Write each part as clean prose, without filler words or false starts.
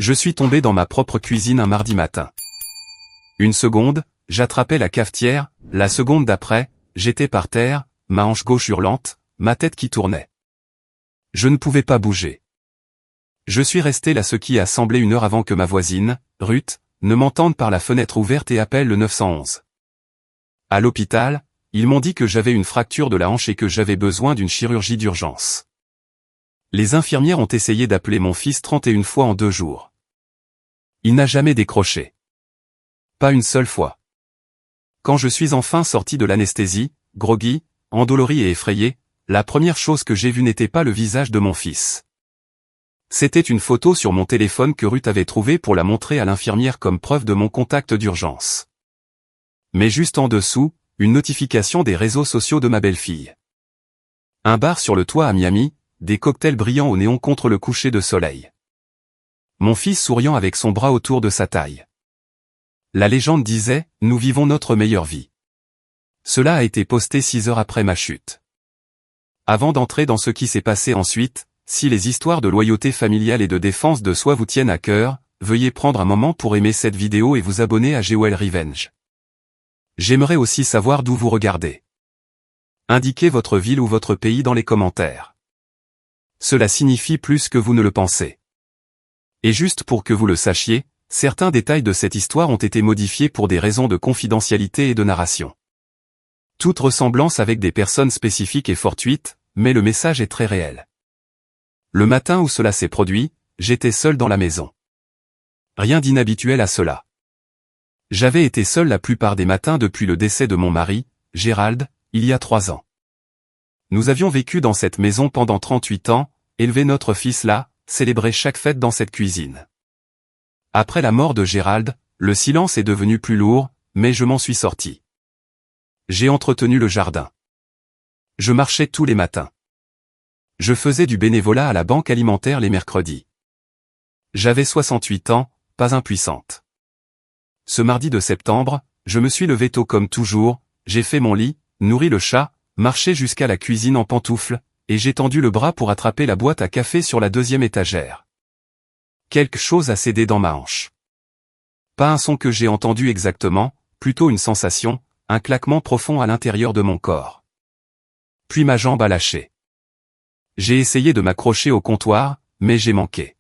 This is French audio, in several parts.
Je suis tombé dans ma propre cuisine un mardi matin. Une seconde, j'attrapais la cafetière, la seconde d'après, j'étais par terre, ma hanche gauche hurlante, ma tête qui tournait. Je ne pouvais pas bouger. Je suis resté là ce qui a semblé une heure avant que ma voisine, Ruth, ne m'entende par la fenêtre ouverte et appelle le 911. À l'hôpital, ils m'ont dit que j'avais une fracture de la hanche et que j'avais besoin d'une chirurgie d'urgence. Les infirmières ont essayé d'appeler mon fils 31 fois en 2 jours. Il n'a jamais décroché. Pas une seule fois. Quand je suis enfin sorti de l'anesthésie, groggy, endolori et effrayé, la première chose que j'ai vue n'était pas le visage de mon fils. C'était une photo sur mon téléphone que Ruth avait trouvée pour la montrer à l'infirmière comme preuve de mon contact d'urgence. Mais juste en dessous, une notification des réseaux sociaux de ma belle-fille. Un bar sur le toit à Miami, des cocktails brillants au néon contre le coucher de soleil. Mon fils souriant avec son bras autour de sa taille. La légende disait, nous vivons notre meilleure vie. Cela a été posté 6 heures après ma chute. Avant d'entrer dans ce qui s'est passé ensuite, si les histoires de loyauté familiale et de défense de soi vous tiennent à cœur, veuillez prendre un moment pour aimer cette vidéo et vous abonner à GOL Revenge. J'aimerais aussi savoir d'où vous regardez. Indiquez votre ville ou votre pays dans les commentaires. Cela signifie plus que vous ne le pensez. Et juste pour que vous le sachiez, certains détails de cette histoire ont été modifiés pour des raisons de confidentialité et de narration. Toute ressemblance avec des personnes spécifiques est fortuite, mais le message est très réel. Le matin où cela s'est produit, j'étais seul dans la maison. Rien d'inhabituel à cela. J'avais été seul la plupart des matins depuis le décès de mon mari, Gérald, il y a 3 ans. Nous avions vécu dans cette maison pendant 38 ans, élevé notre fils là, célébré chaque fête dans cette cuisine. Après la mort de Gérald, le silence est devenu plus lourd, mais je m'en suis sorti. J'ai entretenu le jardin. Je marchais tous les matins. Je faisais du bénévolat à la banque alimentaire les mercredis. J'avais 68 ans, pas impuissante. Ce mardi de septembre, je me suis levé tôt comme toujours, j'ai fait mon lit, nourri le chat, marché jusqu'à la cuisine en pantoufles, et j'ai tendu le bras pour attraper la boîte à café sur la 2e étagère. Quelque chose a cédé dans ma hanche. Pas un son que j'ai entendu exactement, plutôt une sensation, un claquement profond à l'intérieur de mon corps. Puis ma jambe a lâché. J'ai essayé de m'accrocher au comptoir, mais j'ai manqué.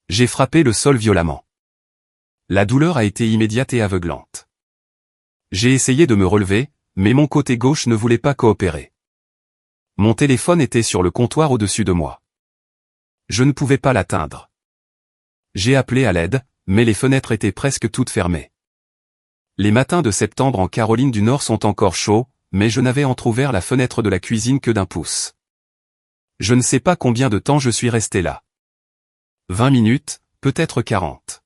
J'ai frappé le sol violemment. La douleur a été immédiate et aveuglante. J'ai essayé de me relever, mais mon côté gauche ne voulait pas coopérer. Mon téléphone était sur le comptoir au-dessus de moi. Je ne pouvais pas l'atteindre. J'ai appelé à l'aide, mais les fenêtres étaient presque toutes fermées. Les matins de septembre en Caroline du Nord sont encore chauds, mais je n'avais entrouvert la fenêtre de la cuisine que d'1 pouce. Je ne sais pas combien de temps je suis resté là. 20 minutes, peut-être 40.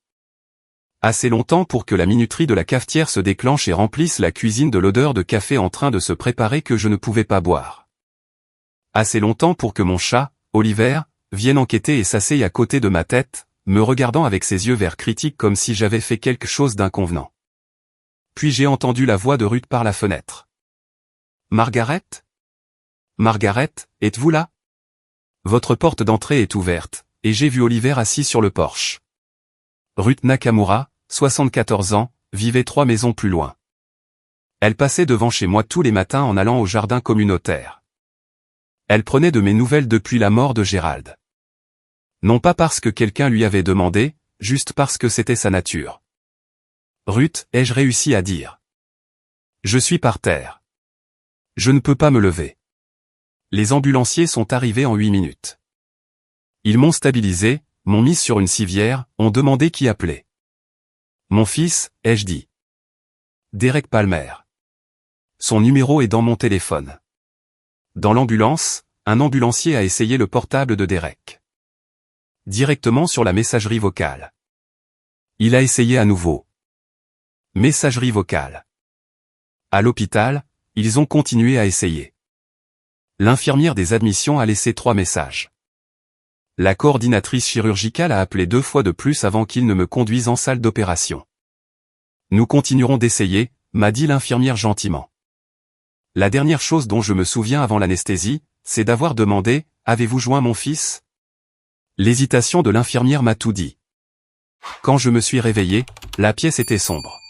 Assez longtemps pour que la minuterie de la cafetière se déclenche et remplisse la cuisine de l'odeur de café en train de se préparer que je ne pouvais pas boire. Assez longtemps pour que mon chat, Oliver, vienne enquêter et s'asseye à côté de ma tête, me regardant avec ses yeux verts critiques comme si j'avais fait quelque chose d'inconvenant. Puis j'ai entendu la voix de Ruth par la fenêtre. « Margaret ? Margaret, êtes-vous là ? Votre porte d'entrée est ouverte, et j'ai vu Oliver assis sur le porche. » Ruth Nakamura, 74 ans, vivait 3 maisons plus loin. Elle passait devant chez moi tous les matins en allant au jardin communautaire. Elle prenait de mes nouvelles depuis la mort de Gérald. Non pas parce que quelqu'un lui avait demandé, juste parce que c'était sa nature. Ruth, ai-je réussi à dire. Je suis par terre. Je ne peux pas me lever. Les ambulanciers sont arrivés en 8 minutes. Ils m'ont stabilisé, m'ont mis sur une civière, ont demandé qui appelait. Mon fils, ai-je dit. Derek Palmer. Son numéro est dans mon téléphone. Dans l'ambulance, un ambulancier a essayé le portable de Derek. Directement sur la messagerie vocale. Il a essayé à nouveau. Messagerie vocale. À l'hôpital, ils ont continué à essayer. L'infirmière des admissions a laissé 3 messages. La coordinatrice chirurgicale a appelé 2 fois de plus avant qu'il ne me conduise en salle d'opération. Nous continuerons d'essayer, m'a dit l'infirmière gentiment. La dernière chose dont je me souviens avant l'anesthésie, c'est d'avoir demandé « Avez-vous joint mon fils ?» L'hésitation de l'infirmière m'a tout dit. Quand je me suis réveillé, la pièce était sombre.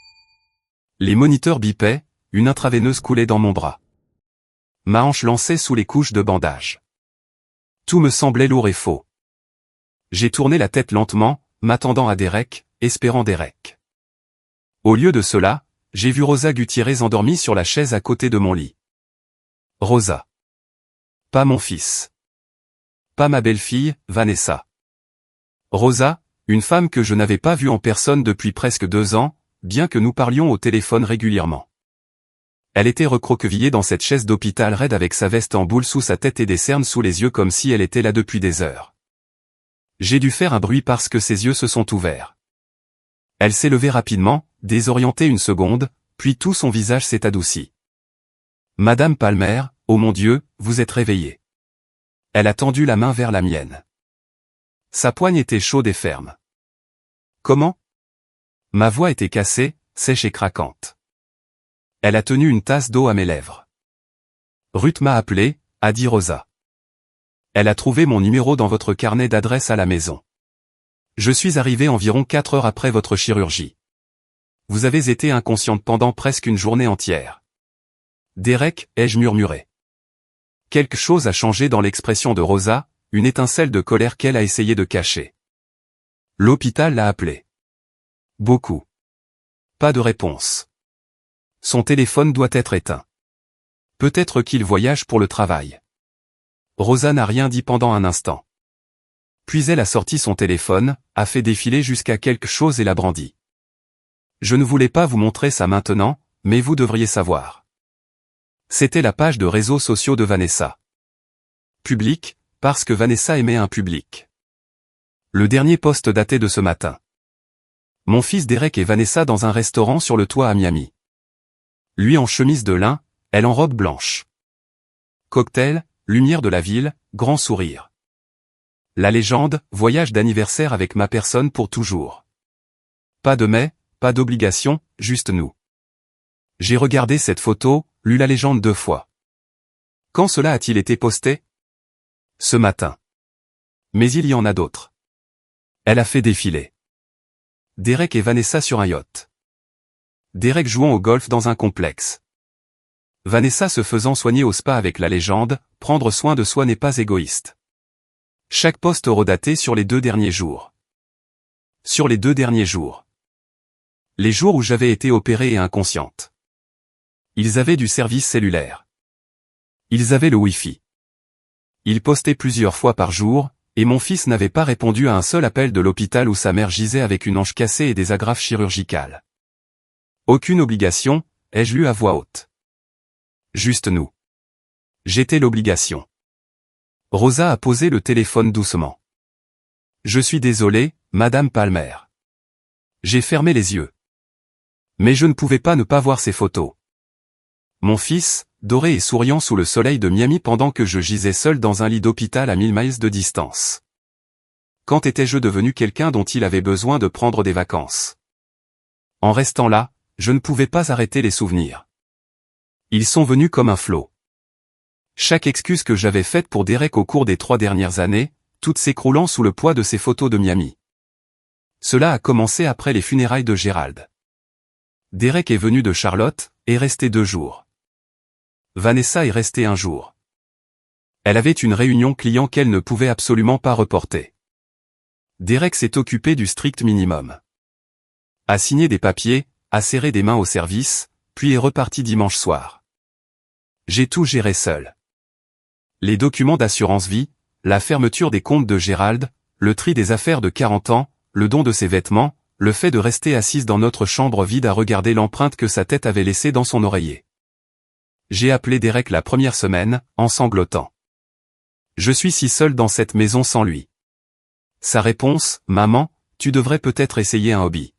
Les moniteurs bipaient, une intraveineuse coulait dans mon bras. Ma hanche lançait sous les couches de bandage. Tout me semblait lourd et faux. J'ai tourné la tête lentement, m'attendant à Derek, espérant Derek. Au lieu de cela, j'ai vu Rosa Gutiérrez endormie sur la chaise à côté de mon lit. Rosa. Pas mon fils. Pas ma belle-fille, Vanessa. Rosa, une femme que je n'avais pas vue en personne depuis presque 2 ans, bien que nous parlions au téléphone régulièrement. Elle était recroquevillée dans cette chaise d'hôpital raide avec sa veste en boule sous sa tête et des cernes sous les yeux comme si elle était là depuis des heures. J'ai dû faire un bruit parce que ses yeux se sont ouverts. Elle s'est levée rapidement, désorientée une seconde, puis tout son visage s'est adouci. Madame Palmer, oh mon Dieu, vous êtes réveillée. Elle a tendu la main vers la mienne. Sa poigne était chaude et ferme. Comment? Ma voix était cassée, sèche et craquante. Elle a tenu une tasse d'eau à mes lèvres. Ruth m'a appelé, a dit Rosa. Elle a trouvé mon numéro dans votre carnet d'adresse à la maison. Je suis arrivé environ 4 heures après votre chirurgie. Vous avez été inconsciente pendant presque une journée entière. Derek, ai-je murmuré. Quelque chose a changé dans l'expression de Rosa, une étincelle de colère qu'elle a essayé de cacher. L'hôpital l'a appelé. Beaucoup. Pas de réponse. Son téléphone doit être éteint. Peut-être qu'il voyage pour le travail. Rosa n'a rien dit pendant un instant. Puis elle a sorti son téléphone, a fait défiler jusqu'à quelque chose et l'a brandi. Je ne voulais pas vous montrer ça maintenant, mais vous devriez savoir. C'était la page de réseaux sociaux de Vanessa. Public, parce que Vanessa aimait un public. Le dernier post datait de ce matin. Mon fils Derek et Vanessa dans un restaurant sur le toit à Miami. Lui en chemise de lin, elle en robe blanche. Cocktail, lumière de la ville, grand sourire. La légende, voyage d'anniversaire avec ma personne pour toujours. Pas de mais, pas d'obligation, juste nous. J'ai regardé cette photo, lu la légende 2 fois. Quand cela a-t-il été posté? Ce matin. Mais il y en a d'autres. Elle a fait défiler. Derek et Vanessa sur un yacht. Derek jouant au golf dans un complexe. Vanessa se faisant soigner au spa avec la légende, prendre soin de soi n'est pas égoïste. Chaque poste redaté sur les 2 derniers jours. Sur les 2 derniers jours. Les jours où j'avais été opérée et inconsciente. Ils avaient du service cellulaire. Ils avaient le Wi-Fi. Ils postaient plusieurs fois par jour, et mon fils n'avait pas répondu à un seul appel de l'hôpital où sa mère gisait avec une hanche cassée et des agrafes chirurgicales. Aucune obligation, ai-je lu à voix haute. Juste nous. J'étais l'obligation. Rosa a posé le téléphone doucement. Je suis désolé, Madame Palmer. J'ai fermé les yeux. Mais je ne pouvais pas ne pas voir ces photos. Mon fils, doré et souriant sous le soleil de Miami pendant que je gisais seul dans un lit d'hôpital à 1000 miles de distance. Quand étais-je devenu quelqu'un dont il avait besoin de prendre des vacances? En restant là, je ne pouvais pas arrêter les souvenirs. Ils sont venus comme un flot. Chaque excuse que j'avais faite pour Derek au cours des 3 dernières années, toutes s'écroulant sous le poids de ces photos de Miami. Cela a commencé après les funérailles de Gérald. Derek est venu de Charlotte, et resté 2 jours. Vanessa est restée 1 jour. Elle avait une réunion client qu'elle ne pouvait absolument pas reporter. Derek s'est occupé du strict minimum. A signé des papiers, a serré des mains au service, puis est reparti dimanche soir. J'ai tout géré seul. Les documents d'assurance vie, la fermeture des comptes de Gérald, le tri des affaires de 40 ans, le don de ses vêtements, le fait de rester assise dans notre chambre vide à regarder l'empreinte que sa tête avait laissée dans son oreiller. J'ai appelé Derek la première semaine, en sanglotant. Je suis si seul dans cette maison sans lui. Sa réponse, maman, tu devrais peut-être essayer un hobby.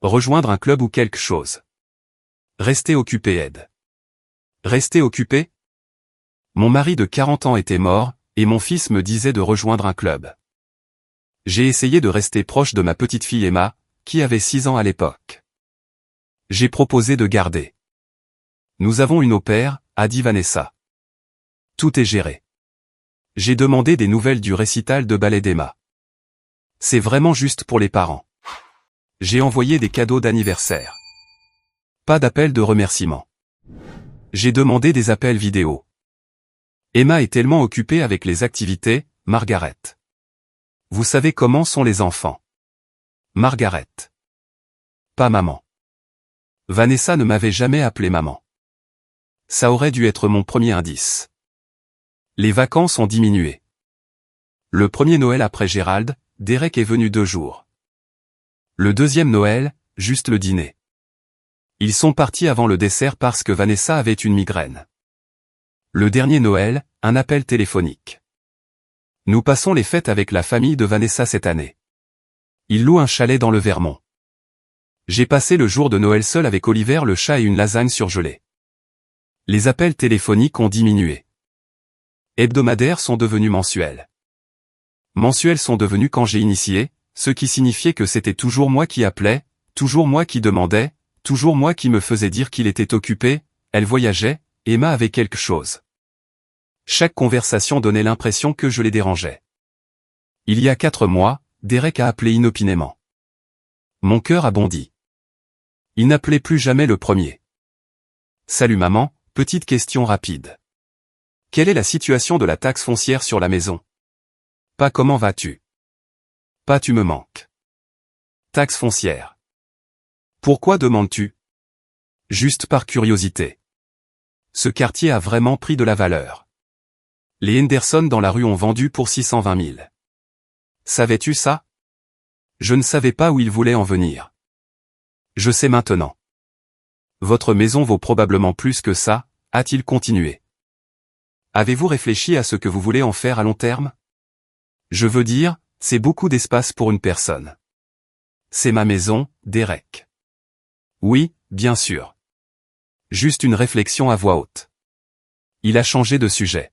Rejoindre un club ou quelque chose. Rester occupé aide. Rester occupé? Mon mari de 40 ans était mort, et mon fils me disait de rejoindre un club. J'ai essayé de rester proche de ma petite fille Emma, qui avait 6 ans à l'époque. J'ai proposé de garder. Nous avons une au pair, a dit Vanessa. Tout est géré. J'ai demandé des nouvelles du récital de ballet d'Emma. C'est vraiment juste pour les parents. J'ai envoyé des cadeaux d'anniversaire. Pas d'appel de remerciement. J'ai demandé des appels vidéo. Emma est tellement occupée avec les activités, Margaret. Vous savez comment sont les enfants. Margaret. Pas maman. Vanessa ne m'avait jamais appelé maman. Ça aurait dû être mon premier indice. Les vacances ont diminué. Le premier Noël après Gérald, Derek est venu 2 jours. Le deuxième Noël, juste le dîner. Ils sont partis avant le dessert parce que Vanessa avait une migraine. Le dernier Noël, un appel téléphonique. Nous passons les fêtes avec la famille de Vanessa cette année. Ils louent un chalet dans le Vermont. J'ai passé le jour de Noël seul avec Oliver le chat et une lasagne surgelée. Les appels téléphoniques ont diminué. Hebdomadaires sont devenus mensuels. Mensuels sont devenus quand j'ai initié, ce qui signifiait que c'était toujours moi qui appelais, toujours moi qui demandais, toujours moi qui me faisais dire qu'il était occupé, elle voyageait, Emma avait quelque chose. Chaque conversation donnait l'impression que je les dérangeais. Il y a 4 mois, Derek a appelé inopinément. Mon cœur a bondi. Il n'appelait plus jamais le premier. Salut maman, petite question rapide. Quelle est la situation de la taxe foncière sur la maison? Pas comment vas-tu? Pas tu me manques. Taxe foncière. Pourquoi demandes-tu? Juste par curiosité. Ce quartier a vraiment pris de la valeur. Les Henderson dans la rue ont vendu pour 620 000. Savais-tu ça? Je ne savais pas où ils voulaient en venir. Je sais maintenant. Votre maison vaut probablement plus que ça, a-t-il continué. Avez-vous réfléchi à ce que vous voulez en faire à long terme? Je veux dire, c'est beaucoup d'espace pour une personne. C'est ma maison, Derek. Oui, bien sûr. Juste une réflexion à voix haute. Il a changé de sujet.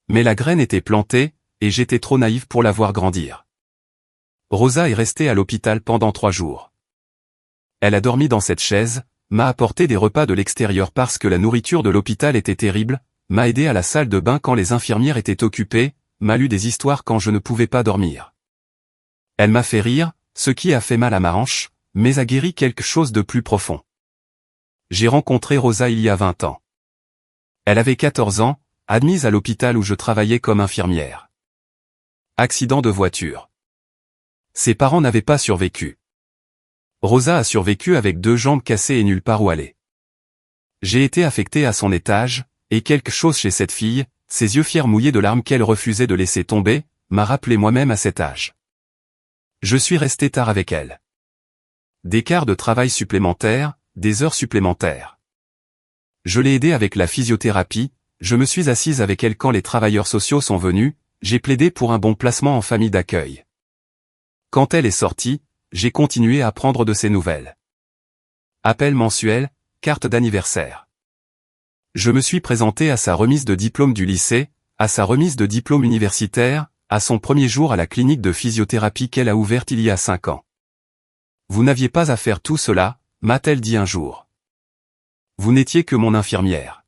Mais la graine était plantée, et j'étais trop naïf pour la voir grandir. Rosa est restée à l'hôpital pendant 3 jours. Elle a dormi dans cette chaise, m'a apporté des repas de l'extérieur parce que la nourriture de l'hôpital était terrible, m'a aidé à la salle de bain quand les infirmières étaient occupées, m'a lu des histoires quand je ne pouvais pas dormir. Elle m'a fait rire, ce qui a fait mal à ma hanche, mais a guéri quelque chose de plus profond. J'ai rencontré Rosa il y a 20 ans. Elle avait 14 ans, admise à l'hôpital où je travaillais comme infirmière. Accident de voiture. Ses parents n'avaient pas survécu. Rosa a survécu avec 2 jambes cassées et nulle part où aller. J'ai été affecté à son étage, et quelque chose chez cette fille, ses yeux fiers mouillés de larmes qu'elle refusait de laisser tomber, m'a rappelé moi-même à cet âge. Je suis resté tard avec elle. Des quarts de travail supplémentaires, des heures supplémentaires. Je l'ai aidée avec la physiothérapie, je me suis assise avec elle quand les travailleurs sociaux sont venus, j'ai plaidé pour un bon placement en famille d'accueil. Quand elle est sortie, j'ai continué à prendre de ses nouvelles. Appel mensuel, carte d'anniversaire. Je me suis présenté à sa remise de diplôme du lycée, à sa remise de diplôme universitaire, à son premier jour à la clinique de physiothérapie qu'elle a ouverte il y a 5 ans. Vous n'aviez pas à faire tout cela, m'a-t-elle dit un jour. Vous n'étiez que mon infirmière.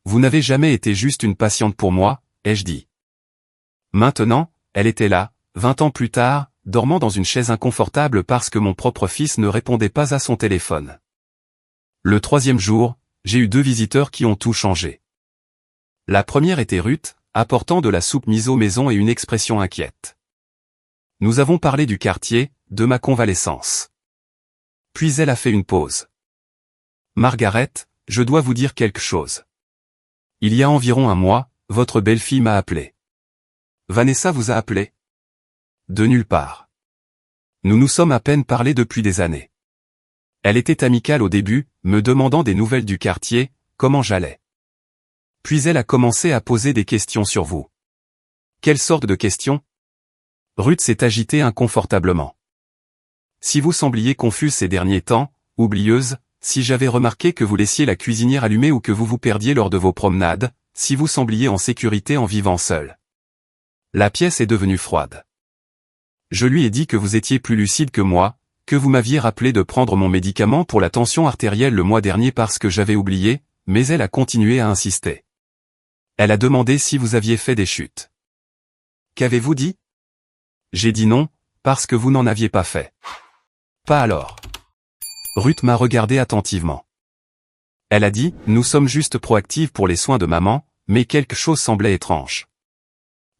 Vous n'avez jamais été juste une patiente pour moi, ai-je dit. Maintenant, elle était là, 20 ans plus tard, dormant dans une chaise inconfortable parce que mon propre fils ne répondait pas à son téléphone. Le 3e jour, j'ai eu 2 visiteurs qui ont tout changé. La première était Ruth, apportant de la soupe miso maison et une expression inquiète. Nous avons parlé du quartier, de ma convalescence. Puis elle a fait une pause. Margaret, je dois vous dire quelque chose. Il y a environ 1 mois, votre belle-fille m'a appelé. Vanessa vous a appelé? De nulle part. Nous nous sommes à peine parlé depuis des années. Elle était amicale au début, me demandant des nouvelles du quartier, comment j'allais. Puis elle a commencé à poser des questions sur vous. Quelle sorte de questions? Ruth s'est agitée inconfortablement. Si vous sembliez confuse ces derniers temps, oublieuse, si j'avais remarqué que vous laissiez la cuisinière allumée ou que vous vous perdiez lors de vos promenades, si vous sembliez en sécurité en vivant seul. La pièce est devenue froide. Je lui ai dit que vous étiez plus lucide que moi, que vous m'aviez rappelé de prendre mon médicament pour la tension artérielle le mois dernier parce que j'avais oublié, mais elle a continué à insister. Elle a demandé si vous aviez fait des chutes. Qu'avez-vous dit? J'ai dit non, parce que vous n'en aviez pas fait. Pas alors. Ruth m'a regardé attentivement. Elle a dit, nous sommes juste proactives pour les soins de maman, mais quelque chose semblait étrange.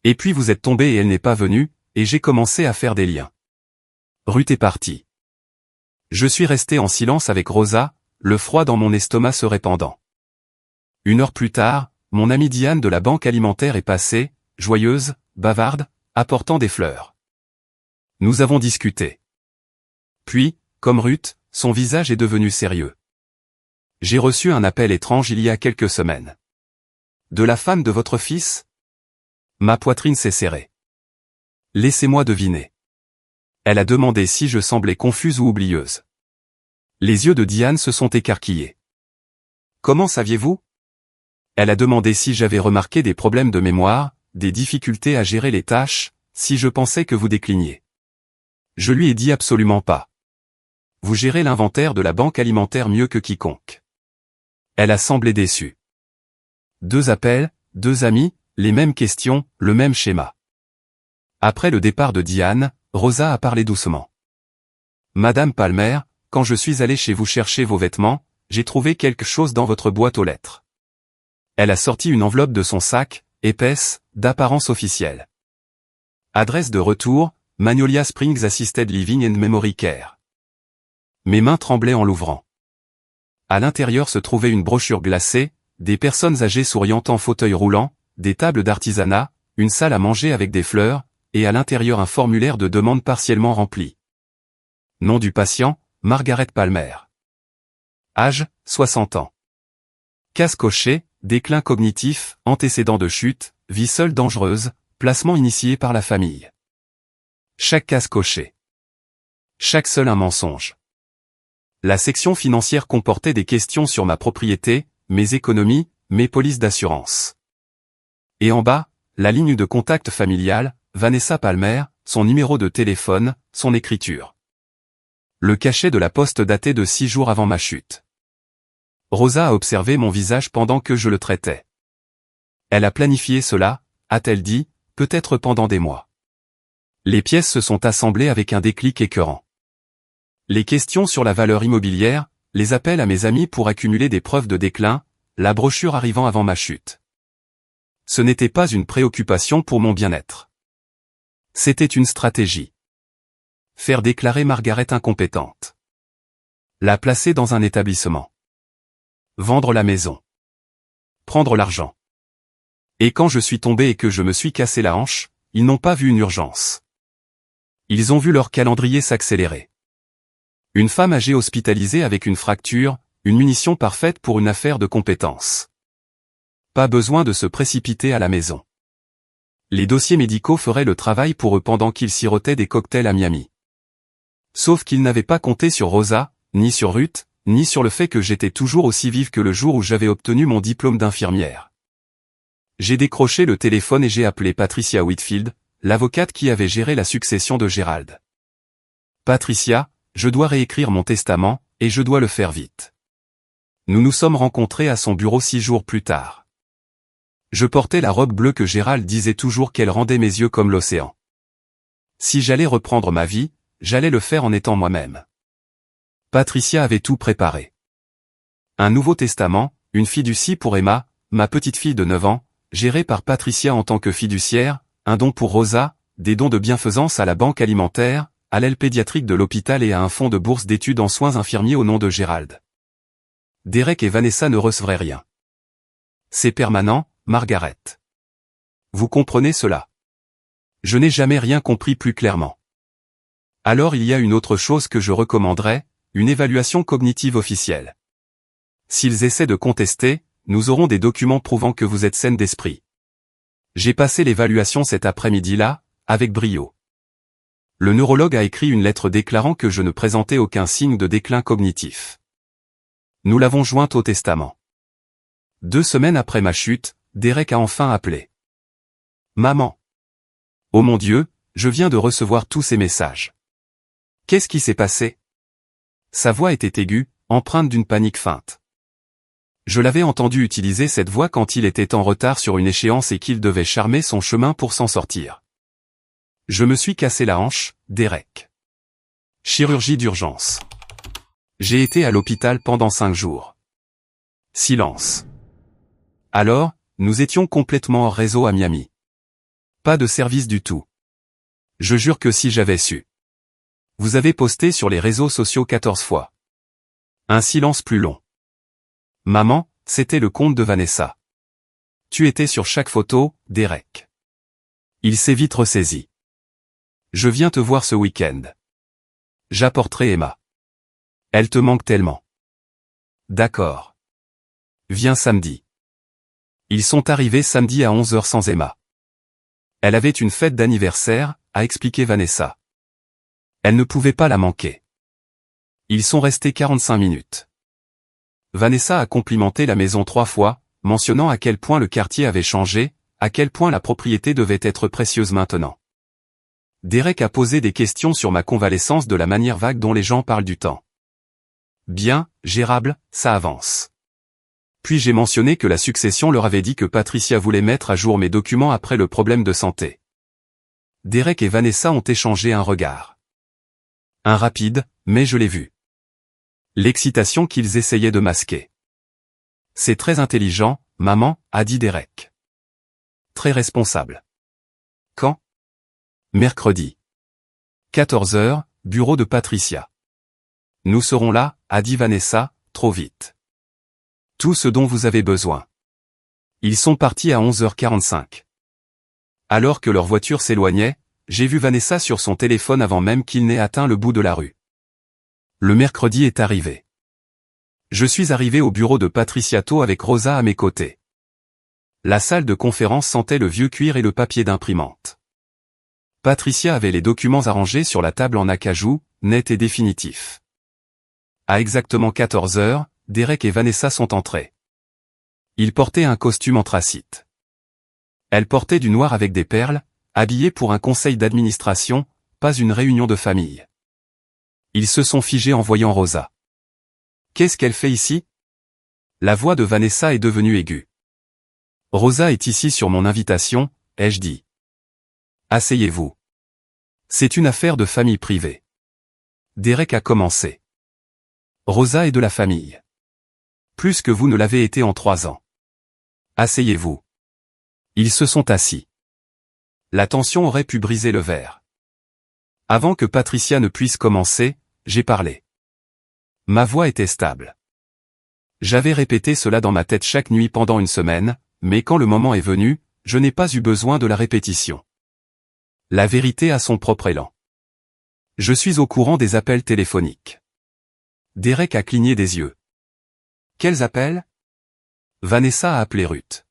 Et puis vous êtes tombé et elle n'est pas venue, et j'ai commencé à faire des liens. Ruth est partie. Je suis resté en silence avec Rosa, le froid dans mon estomac se répandant. 1 heure plus tard, mon amie Diane de la banque alimentaire est passée, joyeuse, bavarde, apportant des fleurs. Nous avons discuté. Puis, comme Ruth, son visage est devenu sérieux. J'ai reçu un appel étrange il y a quelques semaines. De la femme de votre fils? Ma poitrine s'est serrée. Laissez-moi deviner. Elle a demandé si je semblais confuse ou oublieuse. Les yeux de Diane se sont écarquillés. Comment saviez-vous? Elle a demandé si j'avais remarqué des problèmes de mémoire, des difficultés à gérer les tâches, si je pensais que vous décliniez. Je lui ai dit absolument pas. Vous gérez l'inventaire de la banque alimentaire mieux que quiconque. Elle a semblé déçue. 2 appels, 2 amis, les mêmes questions, le même schéma. Après le départ de Diane, Rosa a parlé doucement. Madame Palmer, quand je suis allé chez vous chercher vos vêtements, j'ai trouvé quelque chose dans votre boîte aux lettres. Elle a sorti une enveloppe de son sac, épaisse, d'apparence officielle. Adresse de retour, Magnolia Springs Assisted Living and Memory Care. Mes mains tremblaient en l'ouvrant. À l'intérieur se trouvait une brochure glacée, des personnes âgées souriant en fauteuil roulant, des tables d'artisanat, une salle à manger avec des fleurs, et à l'intérieur un formulaire de demande partiellement rempli. Nom du patient, Margaret Palmer. Âge, 60 ans. Case cochée, déclin cognitif, antécédent de chute, vie seule dangereuse, placement initié par la famille. Chaque case cochée. Chaque seul un mensonge. La section financière comportait des questions sur ma propriété, mes économies, mes polices d'assurance. Et en bas, la ligne de contact familiale, Vanessa Palmer, son numéro de téléphone, son écriture. Le cachet de la poste daté de 6 jours avant ma chute. Rosa a observé mon visage pendant que je le traitais. Elle a planifié cela, a-t-elle dit, peut-être pendant des mois. Les pièces se sont assemblées avec un déclic écœurant. Les questions sur la valeur immobilière, les appels à mes amis pour accumuler des preuves de déclin, la brochure arrivant avant ma chute. Ce n'était pas une préoccupation pour mon bien-être. C'était une stratégie. Faire déclarer Margaret incompétente. La placer dans un établissement. Vendre la maison. Prendre l'argent. Et quand je suis tombé et que je me suis cassé la hanche, ils n'ont pas vu une urgence. Ils ont vu leur calendrier s'accélérer. Une femme âgée hospitalisée avec une fracture, une munition parfaite pour une affaire de compétence. Pas besoin de se précipiter à la maison. Les dossiers médicaux feraient le travail pour eux pendant qu'ils sirotaient des cocktails à Miami. Sauf qu'ils n'avaient pas compté sur Rosa, ni sur Ruth, ni sur le fait que j'étais toujours aussi vive que le jour où j'avais obtenu mon diplôme d'infirmière. J'ai décroché le téléphone et j'ai appelé Patricia Whitfield, l'avocate qui avait géré la succession de Gérald. Patricia, je dois réécrire mon testament, et je dois le faire vite. Nous nous sommes rencontrés à son bureau 6 jours plus tard. Je portais la robe bleue que Gérald disait toujours qu'elle rendait mes yeux comme l'océan. Si j'allais reprendre ma vie, j'allais le faire en étant moi-même. Patricia avait tout préparé. Un nouveau testament, une fiducie pour Emma, ma petite fille de 9 ans, gérée par Patricia en tant que fiduciaire, un don pour Rosa, des dons de bienfaisance à la banque alimentaire, à l'aile pédiatrique de l'hôpital et à un fonds de bourse d'études en soins infirmiers au nom de Gérald. Derek et Vanessa ne recevraient rien. C'est permanent, Margaret. Vous comprenez cela? Je n'ai jamais rien compris plus clairement. Alors il y a une autre chose que je recommanderais, une évaluation cognitive officielle. S'ils essaient de contester, nous aurons des documents prouvant que vous êtes saine d'esprit. J'ai passé l'évaluation cet après-midi-là, avec brio. Le neurologue a écrit une lettre déclarant que je ne présentais aucun signe de déclin cognitif. Nous l'avons jointe au testament. 2 semaines après ma chute, Derek a enfin appelé. Maman. Oh mon Dieu, je viens de recevoir tous ces messages. Qu'est-ce qui s'est passé? Sa voix était aiguë, empreinte d'une panique feinte. Je l'avais entendu utiliser cette voix quand il était en retard sur une échéance et qu'il devait charmer son chemin pour s'en sortir. Je me suis cassé la hanche, Derek. Chirurgie d'urgence. J'ai été à l'hôpital pendant 5 jours. Silence. Alors, nous étions complètement hors réseau à Miami. Pas de service du tout. Je jure que si j'avais su. Vous avez posté sur les réseaux sociaux 14 fois. Un silence plus long. Maman, c'était le compte de Vanessa. Tu étais sur chaque photo, Derek. Il s'est vite ressaisi. Je viens te voir ce week-end. J'apporterai Emma. Elle te manque tellement. D'accord. Viens samedi. Ils sont arrivés samedi à 11h sans Emma. Elle avait une fête d'anniversaire, a expliqué Vanessa. Elle ne pouvait pas la manquer. Ils sont restés 45 minutes. Vanessa a complimenté la maison 3 fois, mentionnant à quel point le quartier avait changé, à quel point la propriété devait être précieuse maintenant. Derek a posé des questions sur ma convalescence de la manière vague dont les gens parlent du temps. Bien, gérable, ça avance. Puis j'ai mentionné que la succession leur avait dit que Patricia voulait mettre à jour mes documents après le problème de santé. Derek et Vanessa ont échangé un regard. Un rapide, mais je l'ai vu. L'excitation qu'ils essayaient de masquer. C'est très intelligent, maman, a dit Derek. Très responsable. Quand? Mercredi. 14h, bureau de Patricia. Nous serons là, a dit Vanessa, trop vite. Tout ce dont vous avez besoin. Ils sont partis à 11h45. Alors que leur voiture s'éloignait, j'ai vu Vanessa sur son téléphone avant même qu'il n'ait atteint le bout de la rue. Le mercredi est arrivé. Je suis arrivé au bureau de Patricia tôt avec Rosa à mes côtés. La salle de conférence sentait le vieux cuir et le papier d'imprimante. Patricia avait les documents arrangés sur la table en acajou, net et définitif. À exactement 14h, Derek et Vanessa sont entrés. Ils portaient un costume anthracite. Elle portait du noir avec des perles, habillée pour un conseil d'administration, pas une réunion de famille. Ils se sont figés en voyant Rosa. Qu'est-ce qu'elle fait ici? La voix de Vanessa est devenue aiguë. Rosa est ici sur mon invitation, ai-je dit. Asseyez-vous. C'est une affaire de famille privée. Derek a commencé. Rosa est de la famille. Plus que vous ne l'avez été en 3 ans. Asseyez-vous. Ils se sont assis. La tension aurait pu briser le verre. Avant que Patricia ne puisse commencer, j'ai parlé. Ma voix était stable. J'avais répété cela dans ma tête chaque nuit pendant une semaine, mais quand le moment est venu, je n'ai pas eu besoin de la répétition. La vérité a son propre élan. Je suis au courant des appels téléphoniques. Derek a cligné des yeux. Quels appels? Vanessa a appelé Ruth.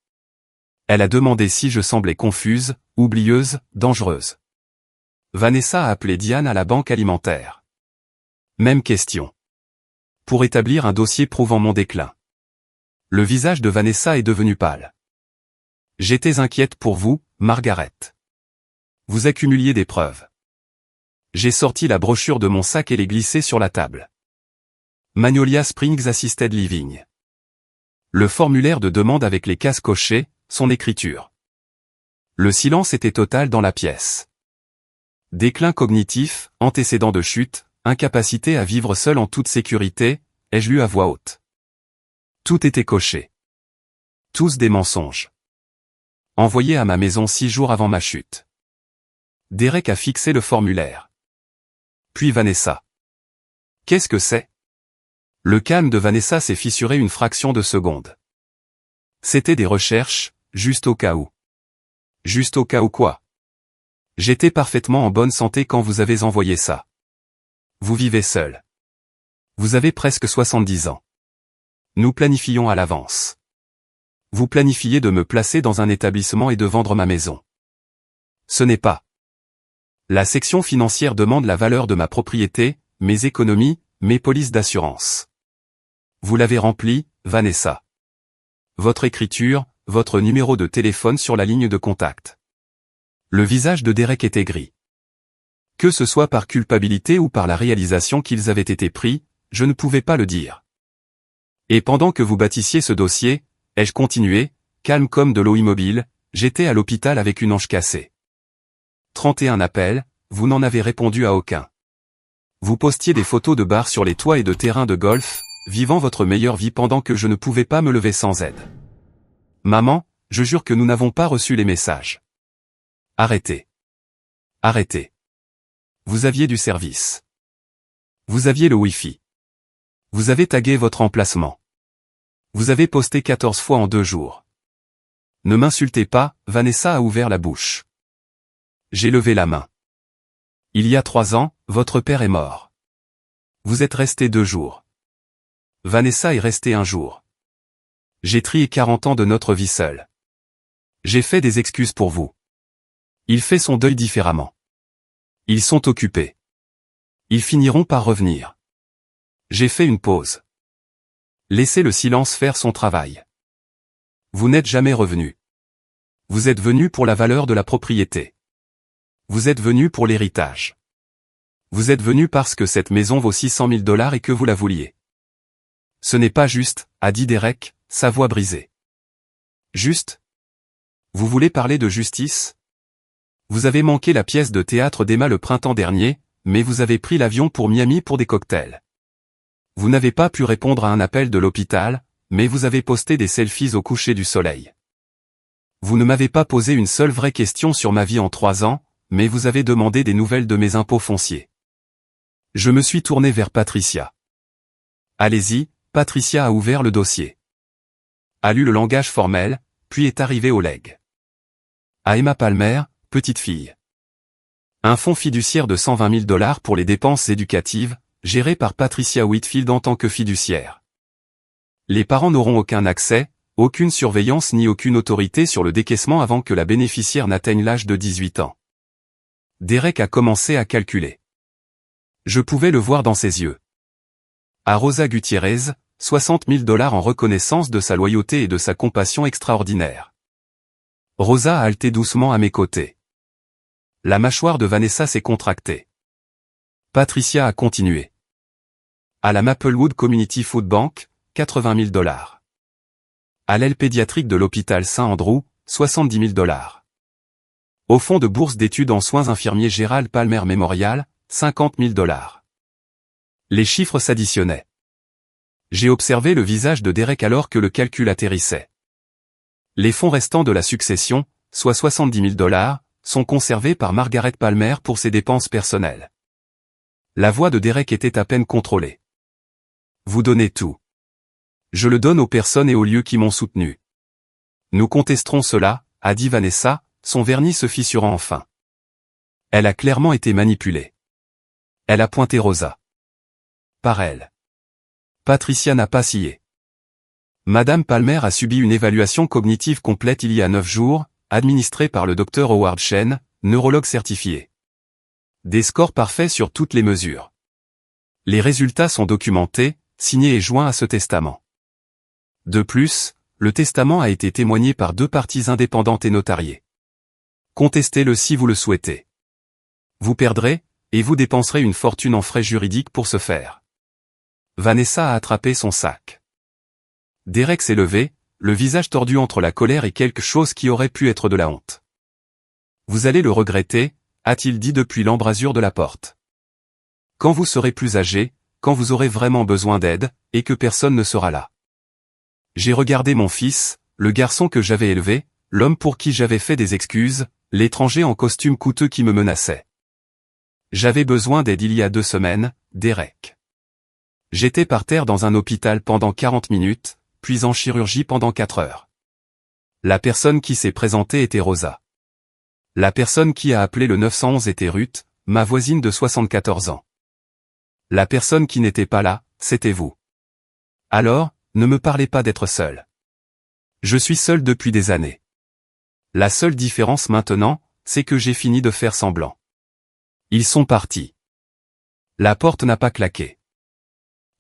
Elle a demandé si je semblais confuse, oublieuse, dangereuse. Vanessa a appelé Diane à la banque alimentaire. Même question. Pour établir un dossier prouvant mon déclin. Le visage de Vanessa est devenu pâle. J'étais inquiète pour vous, Margaret. Vous accumuliez des preuves. J'ai sorti la brochure de mon sac et l'ai glissée sur la table. Magnolia Springs Assisted Living. Le formulaire de demande avec les cases cochées, son écriture. Le silence était total dans la pièce. Déclin cognitif, antécédent de chute, incapacité à vivre seul en toute sécurité, ai-je lu à voix haute. Tout était coché. Tous des mensonges. Envoyé à ma maison 6 jours avant ma chute. Derek a fixé le formulaire. Puis Vanessa. Qu'est-ce que c'est? Le calme de Vanessa s'est fissuré une fraction de seconde. C'était des recherches, juste au cas où. Juste au cas où quoi? J'étais parfaitement en bonne santé quand vous avez envoyé ça. Vous vivez seul. Vous avez presque 70 ans. Nous planifions à l'avance. Vous planifiez de me placer dans un établissement et de vendre ma maison. Ce n'est pas. La section financière demande la valeur de ma propriété, mes économies, mes polices d'assurance. Vous l'avez rempli, Vanessa. Votre écriture, votre numéro de téléphone sur la ligne de contact. Le visage de Derek était gris. Que ce soit par culpabilité ou par la réalisation qu'ils avaient été pris, je ne pouvais pas le dire. Et pendant que vous bâtissiez ce dossier, ai-je continué, calme comme de l'eau immobile, j'étais à l'hôpital avec une hanche cassée. 31 appels, vous n'en avez répondu à aucun. Vous postiez des photos de bars sur les toits et de terrains de golf, vivant votre meilleure vie pendant que je ne pouvais pas me lever sans aide. Maman, je jure que nous n'avons pas reçu les messages. Arrêtez. Arrêtez. Vous aviez du service. Vous aviez le Wi-Fi. Vous avez tagué votre emplacement. Vous avez posté 14 fois en 2 jours. Ne m'insultez pas, Vanessa a ouvert la bouche. J'ai levé la main. Il y a 3 ans, votre père est mort. Vous êtes resté 2 jours. Vanessa est restée 1 jour. J'ai trié 40 ans de notre vie seule. J'ai fait des excuses pour vous. Il fait son deuil différemment. Ils sont occupés. Ils finiront par revenir. J'ai fait une pause. Laissez le silence faire son travail. Vous n'êtes jamais revenu. Vous êtes venu pour la valeur de la propriété. Vous êtes venu pour l'héritage. Vous êtes venu parce que cette maison vaut 600 000 $ et que vous la vouliez. Ce n'est pas juste, a dit Derek, sa voix brisée. Juste? Vous voulez parler de justice? Vous avez manqué la pièce de théâtre d'Emma le printemps dernier, mais vous avez pris l'avion pour Miami pour des cocktails. Vous n'avez pas pu répondre à un appel de l'hôpital, mais vous avez posté des selfies au coucher du soleil. Vous ne m'avez pas posé une seule vraie question sur ma vie en 3 ans, mais vous avez demandé des nouvelles de mes impôts fonciers. Je me suis tourné vers Patricia. Allez-y, Patricia a ouvert le dossier. A lu le langage formel, puis est arrivée au legs. À Emma Palmer, petite fille. Un fonds fiduciaire de 120 000 $ pour les dépenses éducatives, géré par Patricia Whitfield en tant que fiduciaire. Les parents n'auront aucun accès, aucune surveillance ni aucune autorité sur le décaissement avant que la bénéficiaire n'atteigne l'âge de 18 ans. Derek a commencé à calculer. Je pouvais le voir dans ses yeux. À Rosa Gutiérrez, 60 000 $ en reconnaissance de sa loyauté et de sa compassion extraordinaire. Rosa a halté doucement à mes côtés. La mâchoire de Vanessa s'est contractée. Patricia a continué. À la Maplewood Community Food Bank, 80 000 $. À l'aile pédiatrique de l'hôpital Saint-Andrew, 70 000 $. Au fonds de bourse d'études en soins infirmiers Gérald Palmer Memorial, 50 000 $. Les chiffres s'additionnaient. J'ai observé le visage de Derek alors que le calcul atterrissait. Les fonds restants de la succession, soit 70 000 $, sont conservés par Margaret Palmer pour ses dépenses personnelles. La voix de Derek était à peine contrôlée. Vous donnez tout. Je le donne aux personnes et aux lieux qui m'ont soutenu. Nous contesterons cela, a dit Vanessa, son vernis se fissurant enfin. Elle a clairement été manipulée. Elle a pointé Rosa. Par elle. Patricia n'a pas scié. Madame Palmer a subi une évaluation cognitive complète il y a 9 jours, administrée par le Dr Howard Shen, neurologue certifié. Des scores parfaits sur toutes les mesures. Les résultats sont documentés, signés et joints à ce testament. De plus, le testament a été témoigné par 2 parties indépendantes et notariées. Contestez-le si vous le souhaitez. Vous perdrez, et vous dépenserez une fortune en frais juridiques pour ce faire. Vanessa a attrapé son sac. Derek s'est levé, le visage tordu entre la colère et quelque chose qui aurait pu être de la honte. Vous allez le regretter, a-t-il dit depuis l'embrasure de la porte. Quand vous serez plus âgé, quand vous aurez vraiment besoin d'aide, et que personne ne sera là. J'ai regardé mon fils, le garçon que j'avais élevé, l'homme pour qui j'avais fait des excuses, l'étranger en costume coûteux qui me menaçait. J'avais besoin d'aide il y a 2 semaines, Derek. J'étais par terre dans un hôpital pendant 40 minutes, puis en chirurgie pendant 4 heures. La personne qui s'est présentée était Rosa. La personne qui a appelé le 911 était Ruth, ma voisine de 74 ans. La personne qui n'était pas là, c'était vous. Alors, ne me parlez pas d'être seul. Je suis seul depuis des années. La seule différence maintenant, c'est que j'ai fini de faire semblant. Ils sont partis. La porte n'a pas claqué.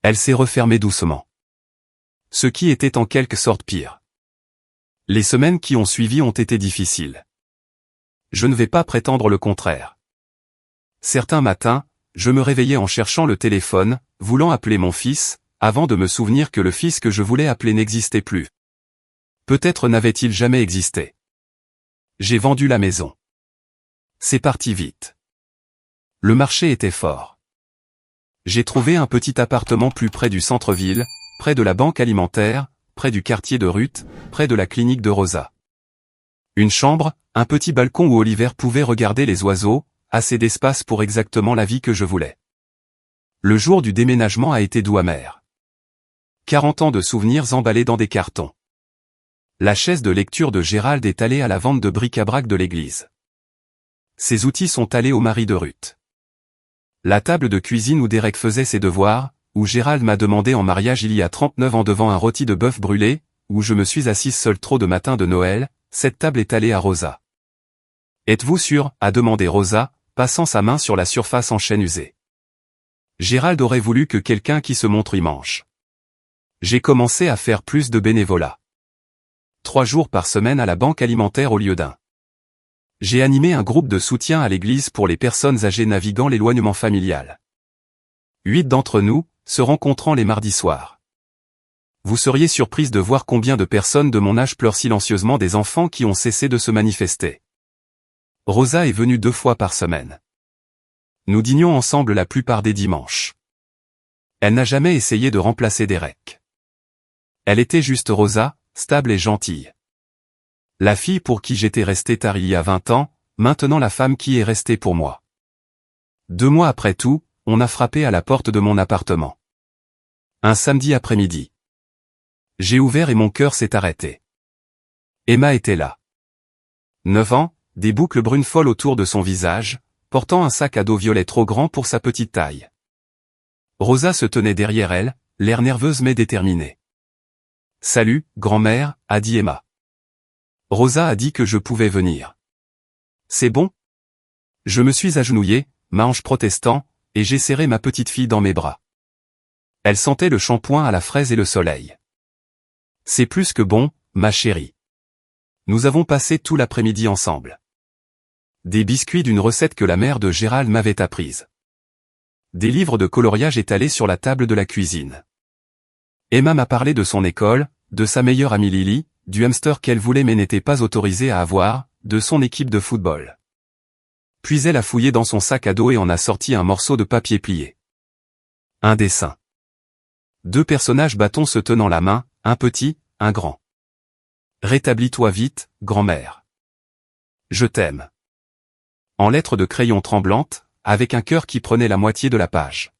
Elle s'est refermée doucement. Ce qui était en quelque sorte pire. Les semaines qui ont suivi ont été difficiles. Je ne vais pas prétendre le contraire. Certains matins, je me réveillais en cherchant le téléphone, voulant appeler mon fils, avant de me souvenir que le fils que je voulais appeler n'existait plus. Peut-être n'avait-il jamais existé. J'ai vendu la maison. C'est parti vite. Le marché était fort. J'ai trouvé un petit appartement plus près du centre-ville, près de la banque alimentaire, près du quartier de Ruth, près de la clinique de Rosa. Une chambre, un petit balcon où Oliver pouvait regarder les oiseaux, assez d'espace pour exactement la vie que je voulais. Le jour du déménagement a été doux amer. 40 ans de souvenirs emballés dans des cartons. La chaise de lecture de Gérald est allée à la vente de bric-à-brac de l'église. Ses outils sont allés au mari de Ruth. La table de cuisine où Derek faisait ses devoirs, où Gérald m'a demandé en mariage il y a 39 ans devant un rôti de bœuf brûlé, où je me suis assise seule trop de matin de Noël, cette table est allée à Rosa. Êtes-vous sûr, a demandé Rosa, passant sa main sur la surface en chêne usé. Gérald aurait voulu que quelqu'un qui se montre y mange. J'ai commencé à faire plus de bénévolat. 3 jours par semaine à la banque alimentaire au lieu d'un. J'ai animé un groupe de soutien à l'église pour les personnes âgées naviguant l'éloignement familial. 8 d'entre nous, se rencontrant les mardis soirs. Vous seriez surprise de voir combien de personnes de mon âge pleurent silencieusement des enfants qui ont cessé de se manifester. Rosa est venue 2 fois par semaine. Nous dînions ensemble la plupart des dimanches. Elle n'a jamais essayé de remplacer Derek. Elle était juste Rosa, stable et gentille. La fille pour qui j'étais resté tard il y a 20 ans, maintenant la femme qui est restée pour moi. 2 mois après tout, on a frappé à la porte de mon appartement. Un samedi après-midi. J'ai ouvert et mon cœur s'est arrêté. Emma était là. 9 ans, des boucles brunes folles autour de son visage, portant un sac à dos violet trop grand pour sa petite taille. Rosa se tenait derrière elle, l'air nerveuse mais déterminée. « Salut, grand-mère » a dit Emma. Rosa a dit que je pouvais venir. « C'est bon ?» Je me suis agenouillé, ma hanche protestant, et j'ai serré ma petite fille dans mes bras. Elle sentait le shampoing à la fraise et le soleil. « C'est plus que bon, ma chérie. Nous avons passé tout l'après-midi ensemble. » Des biscuits d'une recette que la mère de Gérald m'avait apprise. Des livres de coloriage étalés sur la table de la cuisine. Emma m'a parlé de son école, de sa meilleure amie Lily, du hamster qu'elle voulait mais n'était pas autorisée à avoir, de son équipe de football. Puis elle a fouillé dans son sac à dos et en a sorti un morceau de papier plié. Un dessin. 2 personnages bâtons se tenant la main, un petit, un grand. Rétablis-toi vite, grand-mère. Je t'aime. En lettres de crayon tremblantes, avec un cœur qui prenait la moitié de la page.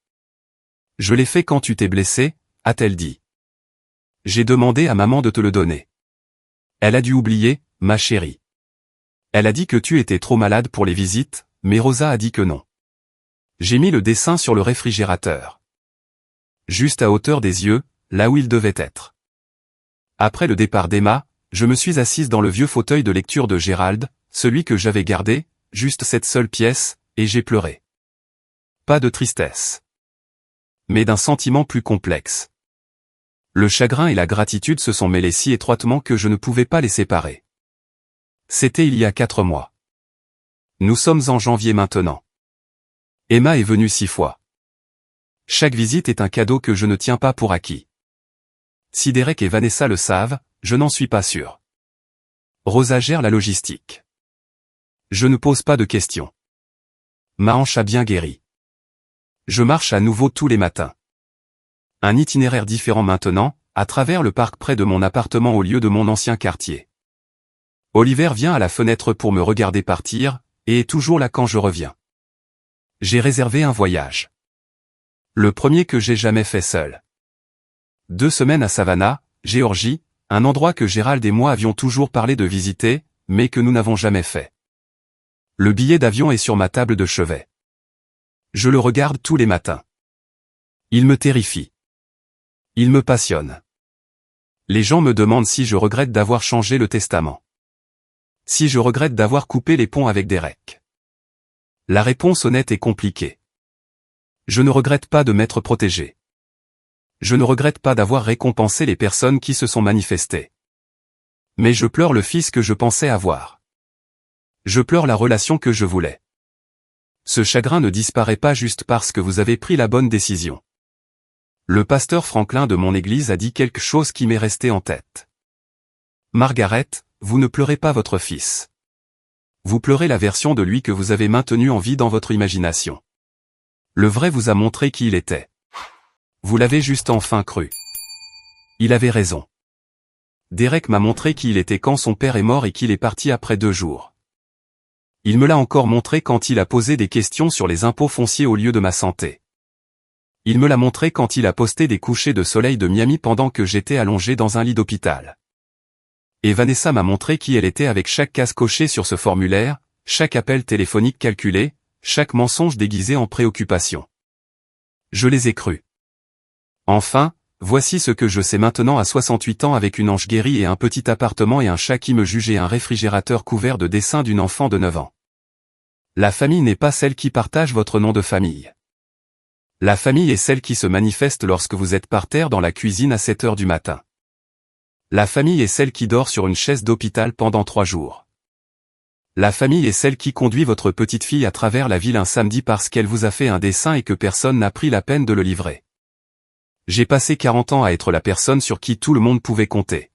Je l'ai fait quand tu t'es blessé, a-t-elle dit. J'ai demandé à maman de te le donner. Elle a dû oublier, ma chérie. Elle a dit que tu étais trop malade pour les visites, mais Rosa a dit que non. J'ai mis le dessin sur le réfrigérateur. Juste à hauteur des yeux, là où il devait être. Après le départ d'Emma, je me suis assise dans le vieux fauteuil de lecture de Gérald, celui que j'avais gardé, juste cette seule pièce, et j'ai pleuré. Pas de tristesse. Mais d'un sentiment plus complexe. Le chagrin et la gratitude se sont mêlés si étroitement que je ne pouvais pas les séparer. C'était il y a 4 mois. Nous sommes en janvier maintenant. Emma est venue 6 fois. Chaque visite est un cadeau que je ne tiens pas pour acquis. Si Derek et Vanessa le savent, je n'en suis pas sûr. Rosa gère la logistique. Je ne pose pas de questions. Ma hanche a bien guéri. Je marche à nouveau tous les matins. Un itinéraire différent maintenant, à travers le parc près de mon appartement au lieu de mon ancien quartier. Oliver vient à la fenêtre pour me regarder partir, et est toujours là quand je reviens. J'ai réservé un voyage. Le premier que j'ai jamais fait seul. 2 semaines à Savannah, Géorgie, un endroit que Gérald et moi avions toujours parlé de visiter, mais que nous n'avons jamais fait. Le billet d'avion est sur ma table de chevet. Je le regarde tous les matins. Il me terrifie. Il me passionne. Les gens me demandent si je regrette d'avoir changé le testament. Si je regrette d'avoir coupé les ponts avec Derek. La réponse honnête est compliquée. Je ne regrette pas de m'être protégé. Je ne regrette pas d'avoir récompensé les personnes qui se sont manifestées. Mais je pleure le fils que je pensais avoir. Je pleure la relation que je voulais. Ce chagrin ne disparaît pas juste parce que vous avez pris la bonne décision. Le pasteur Franklin de mon église a dit quelque chose qui m'est resté en tête. Margaret, vous ne pleurez pas votre fils. Vous pleurez la version de lui que vous avez maintenue en vie dans votre imagination. Le vrai vous a montré qui il était. Vous l'avez juste enfin cru. Il avait raison. Derek m'a montré qui il était quand son père est mort et qu'il est parti après 2 jours. Il me l'a encore montré quand il a posé des questions sur les impôts fonciers au lieu de ma santé. Il me l'a montré quand il a posté des couchers de soleil de Miami pendant que j'étais allongé dans un lit d'hôpital. Et Vanessa m'a montré qui elle était avec chaque case cochée sur ce formulaire, chaque appel téléphonique calculé, chaque mensonge déguisé en préoccupation. Je les ai crus. Enfin, voici ce que je sais maintenant à 68 ans avec une ange guérie et un petit appartement et un chat qui me juge et un réfrigérateur couvert de dessins d'une enfant de 9 ans. La famille n'est pas celle qui partage votre nom de famille. La famille est celle qui se manifeste lorsque vous êtes par terre dans la cuisine à 7 heures du matin. La famille est celle qui dort sur une chaise d'hôpital pendant 3 jours. La famille est celle qui conduit votre petite fille à travers la ville un samedi parce qu'elle vous a fait un dessin et que personne n'a pris la peine de le livrer. J'ai passé 40 ans à être la personne sur qui tout le monde pouvait compter.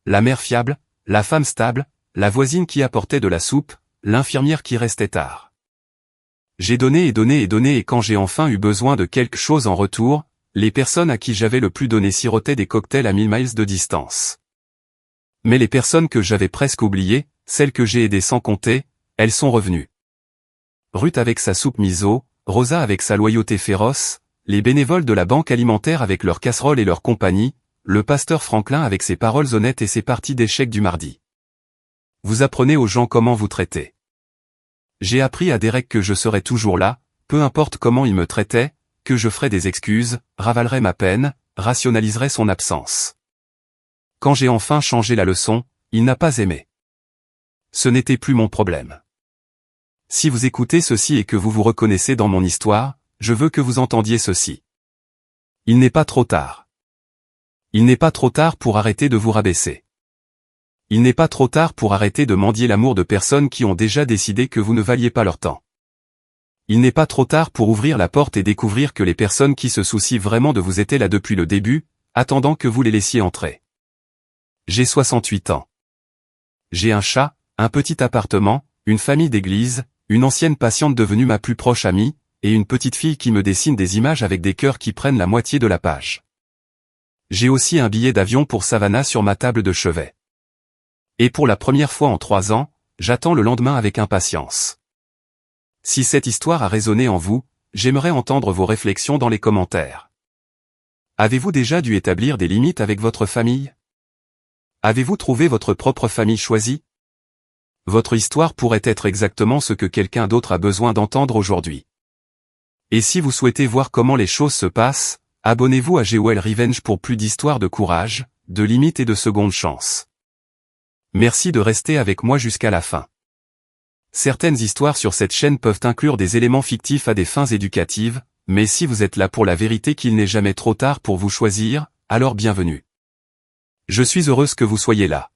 La mère fiable, la femme stable, la voisine qui apportait de la soupe, l'infirmière qui restait tard. J'ai donné et donné et donné et quand j'ai enfin eu besoin de quelque chose en retour, les personnes à qui j'avais le plus donné sirotaient des cocktails à 1000 miles de distance. Mais les personnes que j'avais presque oubliées, celles que j'ai aidées sans compter, elles sont revenues. Ruth avec sa soupe miso, Rosa avec sa loyauté féroce, les bénévoles de la banque alimentaire avec leurs casseroles et leur compagnie, le pasteur Franklin avec ses paroles honnêtes et ses parties d'échecs du mardi. Vous apprenez aux gens comment vous traiter. J'ai appris à Derek que je serais toujours là, peu importe comment il me traitait, que je ferais des excuses, ravalerais ma peine, rationaliserais son absence. Quand j'ai enfin changé la leçon, il n'a pas aimé. Ce n'était plus mon problème. Si vous écoutez ceci et que vous vous reconnaissez dans mon histoire, je veux que vous entendiez ceci. Il n'est pas trop tard. Il n'est pas trop tard pour arrêter de vous rabaisser. Il n'est pas trop tard pour arrêter de mendier l'amour de personnes qui ont déjà décidé que vous ne valiez pas leur temps. Il n'est pas trop tard pour ouvrir la porte et découvrir que les personnes qui se soucient vraiment de vous étaient là depuis le début, attendant que vous les laissiez entrer. J'ai 68 ans. J'ai un chat, un petit appartement, une famille d'église, une ancienne patiente devenue ma plus proche amie, et une petite fille qui me dessine des images avec des cœurs qui prennent la moitié de la page. J'ai aussi un billet d'avion pour Savannah sur ma table de chevet. Et pour la première fois en 3 ans, j'attends le lendemain avec impatience. Si cette histoire a résonné en vous, j'aimerais entendre vos réflexions dans les commentaires. Avez-vous déjà dû établir des limites avec votre famille? Avez-vous trouvé votre propre famille choisie? Votre histoire pourrait être exactement ce que quelqu'un d'autre a besoin d'entendre aujourd'hui. Et si vous souhaitez voir comment les choses se passent, abonnez-vous à GOL Revenge pour plus d'histoires de courage, de limites et de seconde chance. Merci de rester avec moi jusqu'à la fin. Certaines histoires sur cette chaîne peuvent inclure des éléments fictifs à des fins éducatives, mais si vous êtes là pour la vérité qu'il n'est jamais trop tard pour vous choisir, alors bienvenue. Je suis heureuse que vous soyez là.